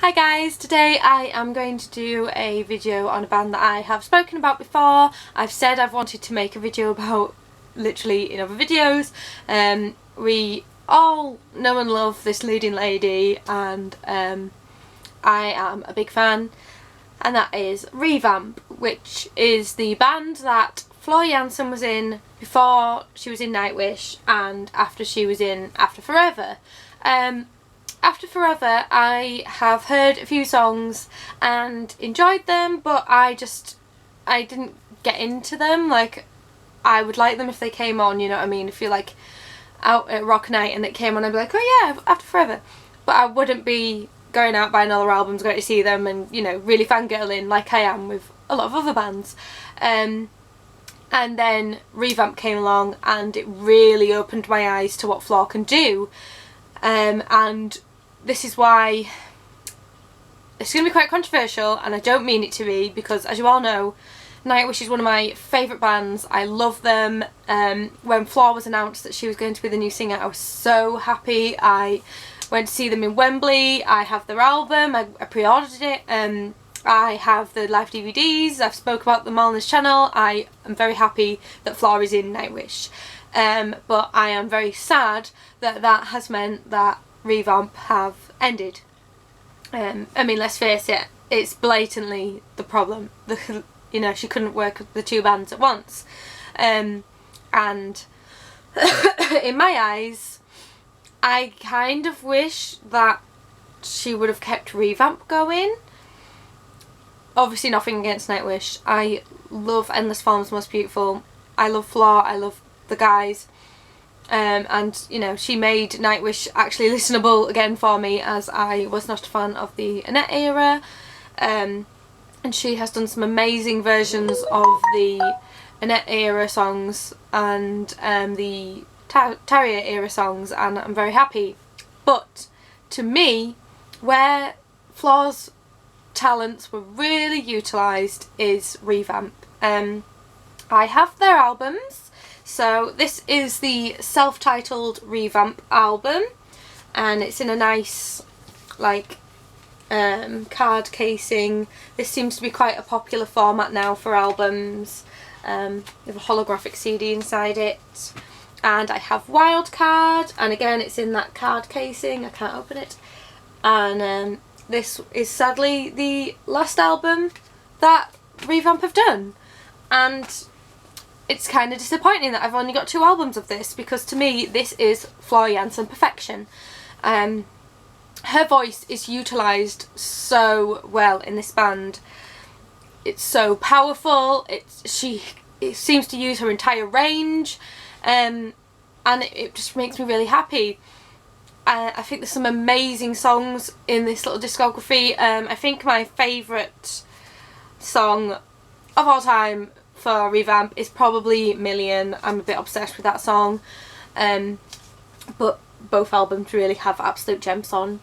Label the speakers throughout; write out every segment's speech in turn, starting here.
Speaker 1: Hi guys, today I am going to do a video on a band that I have spoken about before. I've said I've wanted to make a video about literally in other videos. We all know and love this leading lady, and I am a big fan, and that is ReVamp, which is the band that Floor Jansen was in before she was in Nightwish and after she was in After Forever. After Forever, I have heard a few songs and enjoyed them, but I didn't get into them. Like, I would like them if they came on, you know what I mean? If you're like out at Rock Night and it came on, I'd be like, oh yeah, After Forever. But I wouldn't be going out buying all their albums, going to see them and, you know, really fangirling like I am with a lot of other bands. And then ReVamp came along and it really opened my eyes to what Floor can do. And this is why it's going to be quite controversial, and I don't mean it to be, because as you all know, Nightwish is one of my favourite bands. I love them. When Floor was announced that she was going to be the new singer, I was so happy. I went to see them in Wembley. I have their album, I pre-ordered it. I have the live DVDs, I've spoke about them all on this channel. I am very happy that Floor is in Nightwish. But I am very sad that that has meant that ReVamp have ended. I mean, let's face it, it's blatantly the problem. You know, she couldn't work with the two bands at once. And in my eyes, I kind of wish that she would have kept ReVamp going. Obviously nothing against Nightwish. I love Endless Forms Most Beautiful. I love Floor, I love the guys. And, you know, she made Nightwish actually listenable again for me, as I was not a fan of the Annette era. And she has done some amazing versions of the Annette era songs and the Tarrier era songs, and I'm very happy. But to me, where Floor's talents were really utilised is ReVamp. I have their albums. So this is the self-titled ReVamp album, and it's in a nice like card casing. This seems to be quite a popular format now for albums. With a holographic CD inside it, and I have Wildcard, and again it's in that card casing. I can't open it, and this is sadly the last album that ReVamp have done, and it's kind of disappointing that I've only got 2 albums of this, because to me this is Floor Jansen perfection. Her voice is utilised so well in this band. It's so powerful. It seems to use her entire range, and it just makes me really happy. I think there's some amazing songs in this little discography. I think my favourite song of all time for ReVamp is probably Million. I'm a bit obsessed with that song, but both albums really have absolute gems on.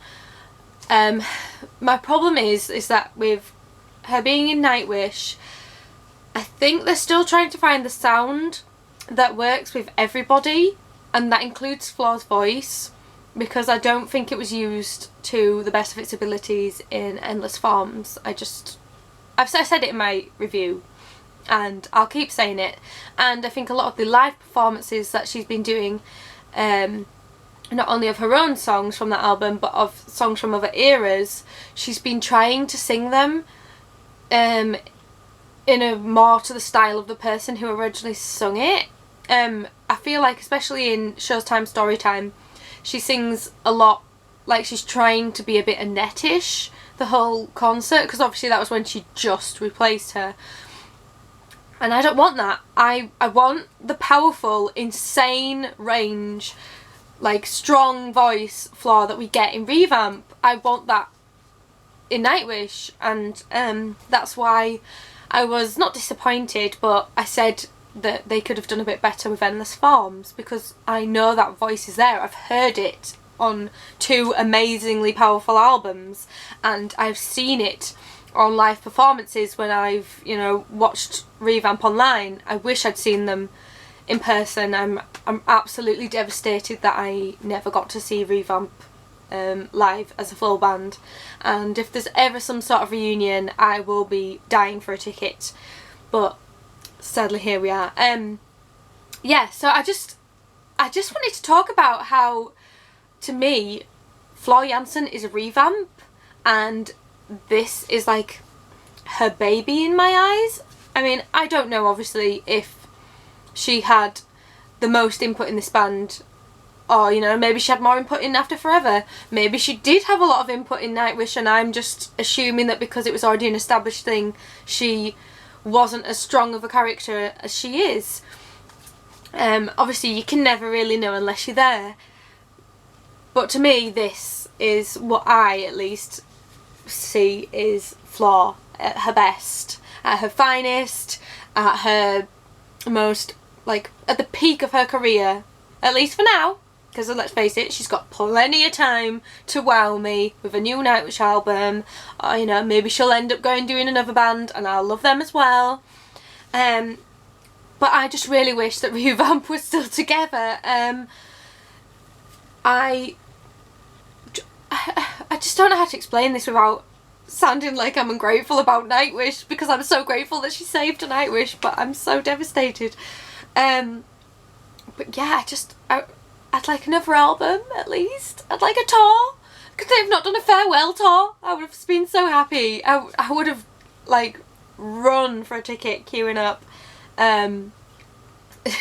Speaker 1: My problem is that with her being in Nightwish, I think they're still trying to find the sound that works with everybody, and that includes Floor's voice, because I don't think it was used to the best of its abilities in Endless Forms. I've said it in my review, and I'll keep saying it. And I think a lot of the live performances that she's been doing, not only of her own songs from that album, but of songs from other eras, she's been trying to sing them in a more to the style of the person who originally sung it. I feel like, especially in Showtime Storytime, she sings a lot like she's trying to be a bit Annette-ish the whole concert, because obviously that was when she just replaced her. And I don't want that. I want the powerful, insane range, like strong voice Floor that we get in ReVamp. I want that in Nightwish, and that's why I was not disappointed, but I said that they could have done a bit better with Endless Forms, because I know that voice is there. I've heard it on 2 amazingly powerful albums, and I've seen it on live performances when I've, you know, watched ReVamp online. I wish I'd seen them in person. I'm absolutely devastated that I never got to see ReVamp live as a full band, and if there's ever some sort of reunion I will be dying for a ticket, but sadly here we are. Yeah, so I just wanted to talk about how, to me, Floor Jansen is a revamp, and this is like her baby in my eyes. I mean, I don't know obviously if she had the most input in this band, or, you know, maybe she had more input in After Forever. Maybe she did have a lot of input in Nightwish, and I'm just assuming that because it was already an established thing, she wasn't as strong of a character as she is. Obviously you can never really know unless you're there, but to me this is what I at least see is Floor at her best, at her finest, at her most, like, at the peak of her career, at least for now, because let's face it, she's got plenty of time to wow me with a new Nightwish album, or, you know, maybe she'll end up going doing another band and I'll love them as well. But I just really wish that ReVamp was still together. I just don't know how to explain this without sounding like I'm ungrateful about Nightwish, because I'm so grateful that she saved a Nightwish, but I'm so devastated. But yeah, I'd like another album at least. I'd like a tour. Because they've not done a farewell tour. I would have been so happy. I would have, like, run for a ticket queuing up.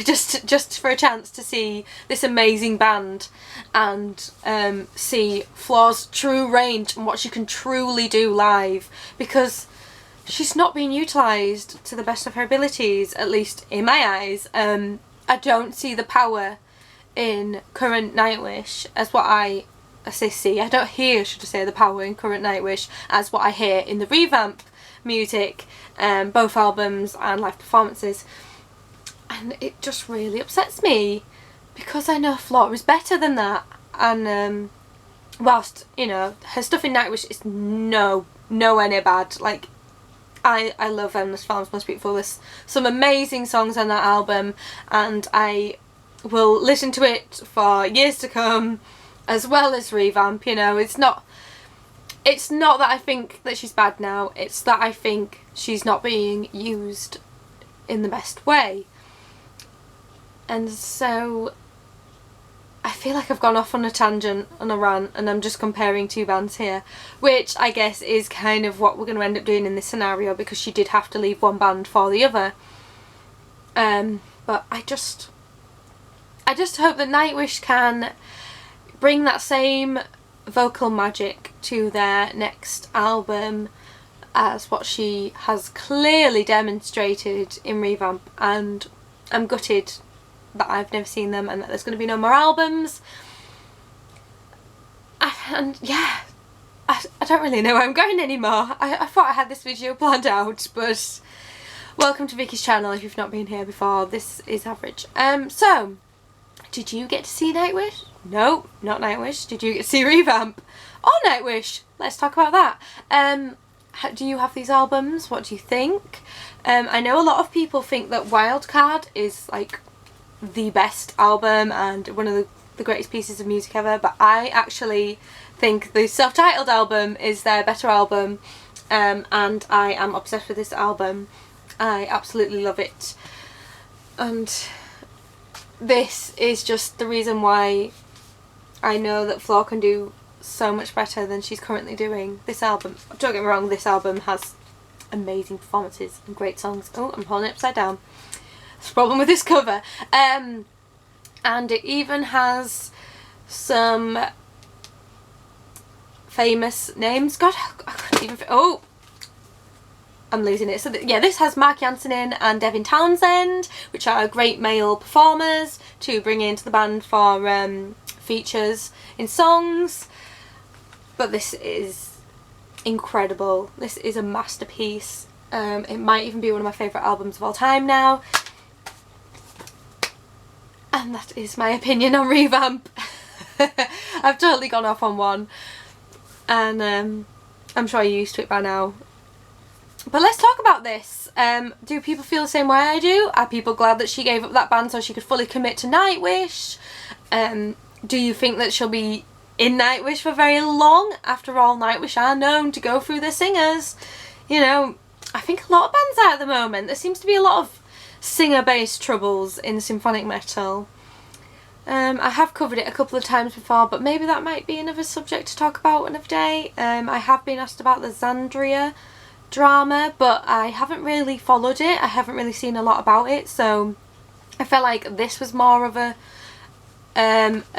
Speaker 1: Just for a chance to see this amazing band and see Floor's true range and what she can truly do live, because she's not being utilised to the best of her abilities, at least in my eyes. I don't see the power in current Nightwish as what I see. I don't hear, should I say, the power in current Nightwish as what I hear in the ReVamp music, both albums and live performances. And it just really upsets me, because I know Floor is better than that, and whilst, you know, her stuff in Nightwish is nowhere near bad. Like, I love Endless Farms, Most Beautiful. There's some amazing songs on that album, and I will listen to it for years to come, as well as ReVamp. You know, it's not that I think that she's bad now, it's that I think she's not being used in the best way. And so I feel like I've gone off on a tangent, on a rant, and I'm just comparing two bands here, which I guess is kind of what we're going to end up doing in this scenario, because she did have to leave one band for the other. But I just hope that Nightwish can bring that same vocal magic to their next album as what she has clearly demonstrated in ReVamp, and I'm gutted that I've never seen them and that there's going to be no more albums. And yeah, I don't really know where I'm going anymore. I thought I had this video planned out, but welcome to Vicky's channel if you've not been here before. This is average. So, did you get to see Nightwish? No, not Nightwish. Did you get to see ReVamp? Or Nightwish? Let's talk about that. Do you have these albums? What do you think? I know a lot of people think that Wildcard is like the best album and one of the greatest pieces of music ever, but I actually think the self-titled album is their better album, and I am obsessed with this album. I absolutely love it, and this is just the reason why I know that Floor can do so much better than she's currently doing. This album, don't get me wrong, this album has amazing performances and great songs. Oh, I'm holding it upside down. That's the problem with this cover. And it even has some famous names. God, I couldn't even... Oh! I'm losing it. So yeah, this has Mark Jansen in and Devin Townsend, which are great male performers to bring into the band for features in songs. But this is incredible. This is a masterpiece. It might even be one of my favourite albums of all time now. And that is my opinion on ReVamp. I've totally gone off on one, and I'm sure you're used to it by now. But let's talk about this. Do people feel the same way I do? Are people glad that she gave up that band so she could fully commit to Nightwish? Do you think that she'll be in Nightwish for very long. After all, Nightwish are known to go through their singers. You know, I think a lot of bands out at the moment, there seems to be a lot of singer-based troubles in symphonic metal. I have covered it a couple of times before, but maybe that might be another subject to talk about another day. I have been asked about the Xandria drama, but I haven't really followed it. I haven't really seen a lot about it, so I felt like this was more of a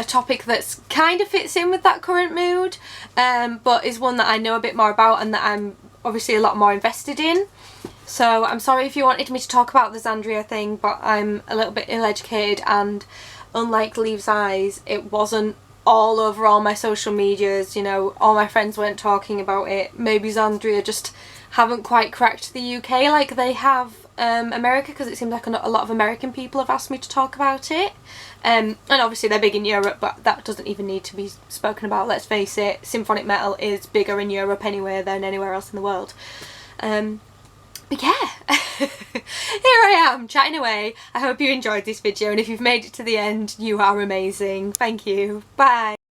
Speaker 1: topic that's kind of fits in with that current mood, but is one that I know a bit more about and that I'm obviously a lot more invested in. So I'm sorry if you wanted me to talk about the Xandria thing, but I'm a little bit ill-educated, and unlike Leaves' Eyes, it wasn't all over all my social medias, you know, all my friends weren't talking about it. Maybe Xandria just haven't quite cracked the UK like they have America, because it seems like a lot of American people have asked me to talk about it. And obviously they're big in Europe, but that doesn't even need to be spoken about, let's face it. Symphonic metal is bigger in Europe anyway than anywhere else in the world. But yeah, here I am chatting away. I hope you enjoyed this video, and if you've made it to the end, you are amazing. Thank you. Bye.